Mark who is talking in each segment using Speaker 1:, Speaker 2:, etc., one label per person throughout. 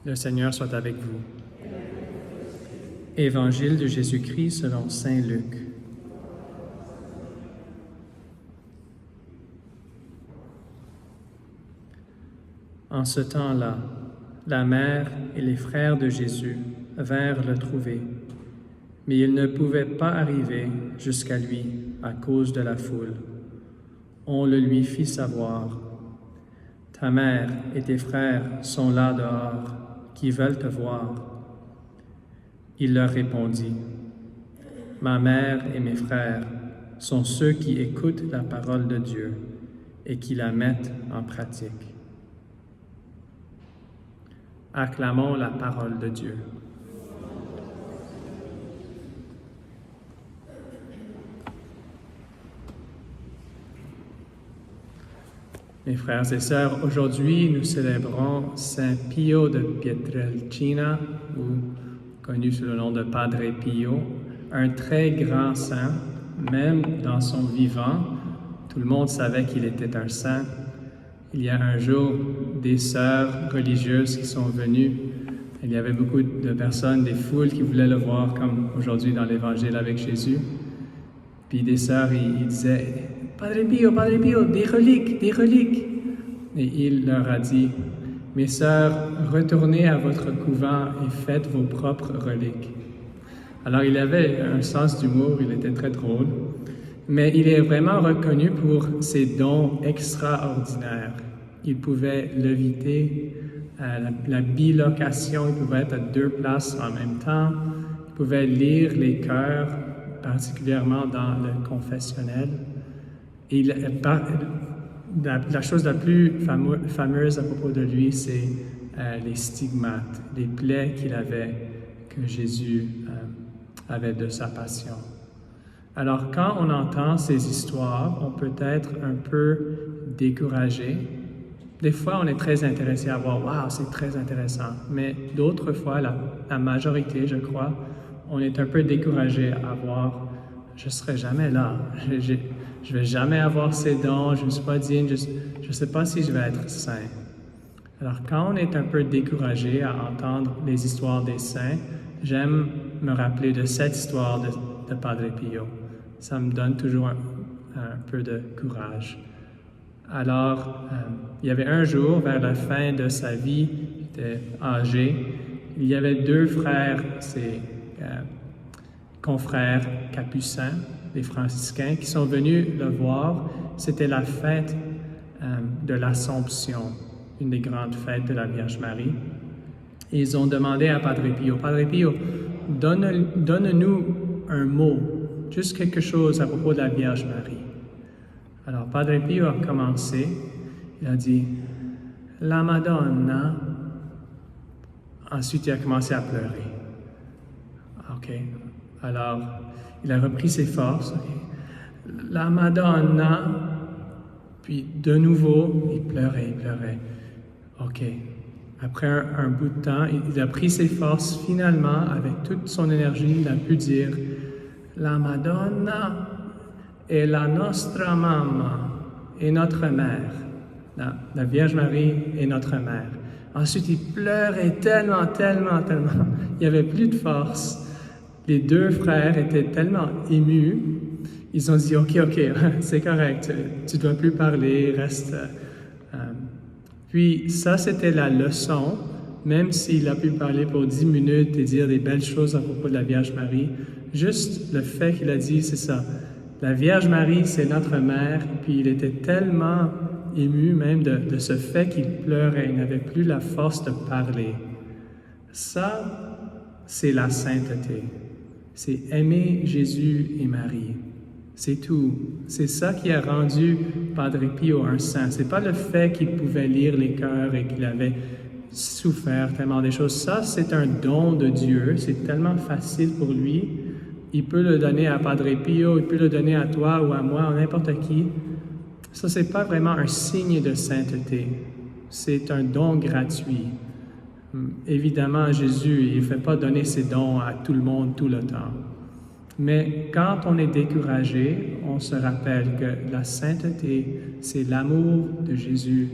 Speaker 1: Le Seigneur soit avec vous. Évangile de Jésus-Christ selon saint Luc. En ce temps-là, la mère et les frères de Jésus vinrent le trouver, mais ils ne pouvaient pas arriver jusqu'à lui à cause de la foule. On le lui fit savoir. « Ta mère et tes frères sont là dehors, qui veulent te voir. » Il leur répondit, « Ma mère et mes frères sont ceux qui écoutent la parole de Dieu et qui la mettent en pratique. » Acclamons la parole de Dieu. Mes frères et sœurs, aujourd'hui nous célébrons Saint Pio de Pietrelcina, ou connu sous le nom de Padre Pio, un très grand saint, même dans son vivant. Tout le monde savait qu'il était un saint. Il y a un jour des sœurs religieuses qui sont venues. Il y avait beaucoup de personnes, des foules qui voulaient le voir, comme aujourd'hui dans l'Évangile avec Jésus. Puis des sœurs, ils disaient « Padre Pio, des reliques, des reliques !» Et il leur a dit « Mes sœurs, retournez à votre couvent et faites vos propres reliques. » Alors il avait un sens d'humour, il était très drôle, mais il est vraiment reconnu pour ses dons extraordinaires. Il pouvait léviter, la bilocation, il pouvait être à deux places en même temps, il pouvait lire les cœurs, particulièrement dans le confessionnel. Et la chose la plus fameuse à propos de lui, c'est les stigmates, les plaies qu'il avait, que Jésus avait de sa passion. Alors, quand on entend ces histoires, on peut être un peu découragé. Des fois, on est très intéressé à voir « Wow, c'est très intéressant », mais d'autres fois, la majorité, je crois, on est un peu découragé à voir « Je ne serai jamais là, je ne vais jamais avoir ces dons, je ne suis pas digne, je ne sais pas si je vais être saint. » Alors, quand on est un peu découragé à entendre les histoires des saints, j'aime me rappeler de cette histoire de Padre Pio. Ça me donne toujours un peu de courage. Alors, il y avait un jour, vers la fin de sa vie, il était âgé, il y avait deux frères, ses confrères capucins, les franciscains, qui sont venus le voir. C'était la fête de l'Assomption, une des grandes fêtes de la Vierge Marie. Et ils ont demandé à Padre Pio, « Padre Pio, donne-nous un mot, juste quelque chose à propos de la Vierge Marie. » Alors Padre Pio a commencé, il a dit « La Madonna ». Ensuite, il a commencé à pleurer. OK. Alors, il a repris ses forces. « La Madonna ». Puis de nouveau, il pleurait. OK. Après un bout de temps, il a pris ses forces. Finalement, avec toute son énergie, il a pu dire « La Madonna est la nostra mamma, est notre mère. » La Vierge Marie est notre mère. Ensuite, il pleurait tellement. Il n'y avait plus de force. Les deux frères étaient tellement émus. Ils ont dit « OK, c'est correct, tu ne dois plus parler, reste... » Puis ça, c'était la leçon, même s'il a pu parler pour 10 minutes et dire des belles choses à propos de la Vierge Marie, juste le fait qu'il a dit, c'est ça, la Vierge Marie, c'est notre mère, puis il était tellement ému même de ce fait qu'il pleurait, il n'avait plus la force de parler. Ça, c'est la sainteté, c'est aimer Jésus et Marie. C'est tout. C'est ça qui a rendu Padre Pio un saint. C'est pas le fait qu'il pouvait lire les cœurs et qu'il avait souffert tellement des choses. Ça, c'est un don de Dieu. C'est tellement facile pour lui. Il peut le donner à Padre Pio, il peut le donner à toi ou à moi, à n'importe qui. Ça, c'est pas vraiment un signe de sainteté. C'est un don gratuit. Évidemment, Jésus, il ne fait pas donner ses dons à tout le monde tout le temps. Mais quand on est découragé, on se rappelle que la sainteté, c'est l'amour de Jésus,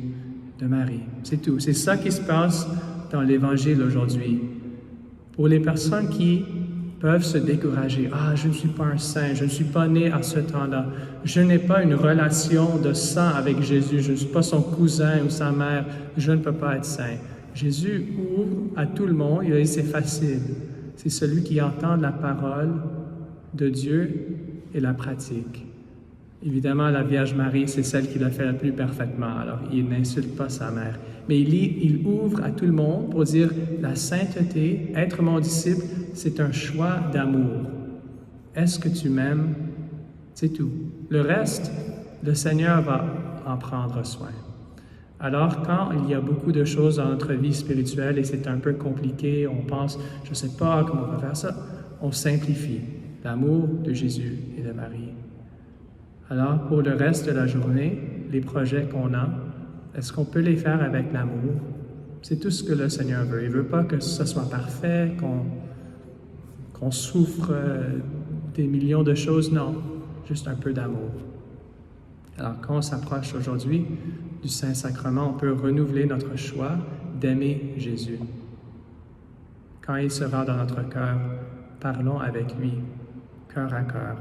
Speaker 1: de Marie. C'est tout. C'est ça qui se passe dans l'Évangile aujourd'hui. Pour les personnes qui peuvent se décourager. Ah, je ne suis pas un saint, je ne suis pas né à ce temps-là. Je n'ai pas une relation de sang avec Jésus, je ne suis pas son cousin ou sa mère, je ne peux pas être saint. Jésus ouvre à tout le monde, il a dit c'est facile. C'est celui qui entend la parole de Dieu et la pratique. Évidemment, la Vierge Marie, c'est celle qui l'a fait le plus parfaitement, alors il n'insulte pas sa mère. Mais il ouvre à tout le monde pour dire la sainteté, être mon disciple, c'est un choix d'amour. Est-ce que tu m'aimes? C'est tout. Le reste, le Seigneur va en prendre soin. Alors, quand il y a beaucoup de choses dans notre vie spirituelle et c'est un peu compliqué, on pense, je ne sais pas comment on va faire ça, on simplifie l'amour de Jésus et de Marie. Alors, pour le reste de la journée, les projets qu'on a, est-ce qu'on peut les faire avec l'amour? C'est tout ce que le Seigneur veut. Il ne veut pas que ce soit parfait, qu'on souffre des millions de choses, non, juste un peu d'amour. Alors, quand on s'approche aujourd'hui du Saint-Sacrement, on peut renouveler notre choix d'aimer Jésus. Quand il sera dans notre cœur, parlons avec lui, cœur à cœur.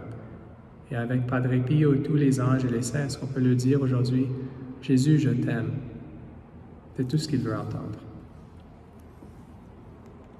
Speaker 1: Et avec Padre Pio et tous les anges et les saints, est-ce qu'on peut le dire aujourd'hui? Jésus, je t'aime. C'est tout ce qu'il veut entendre.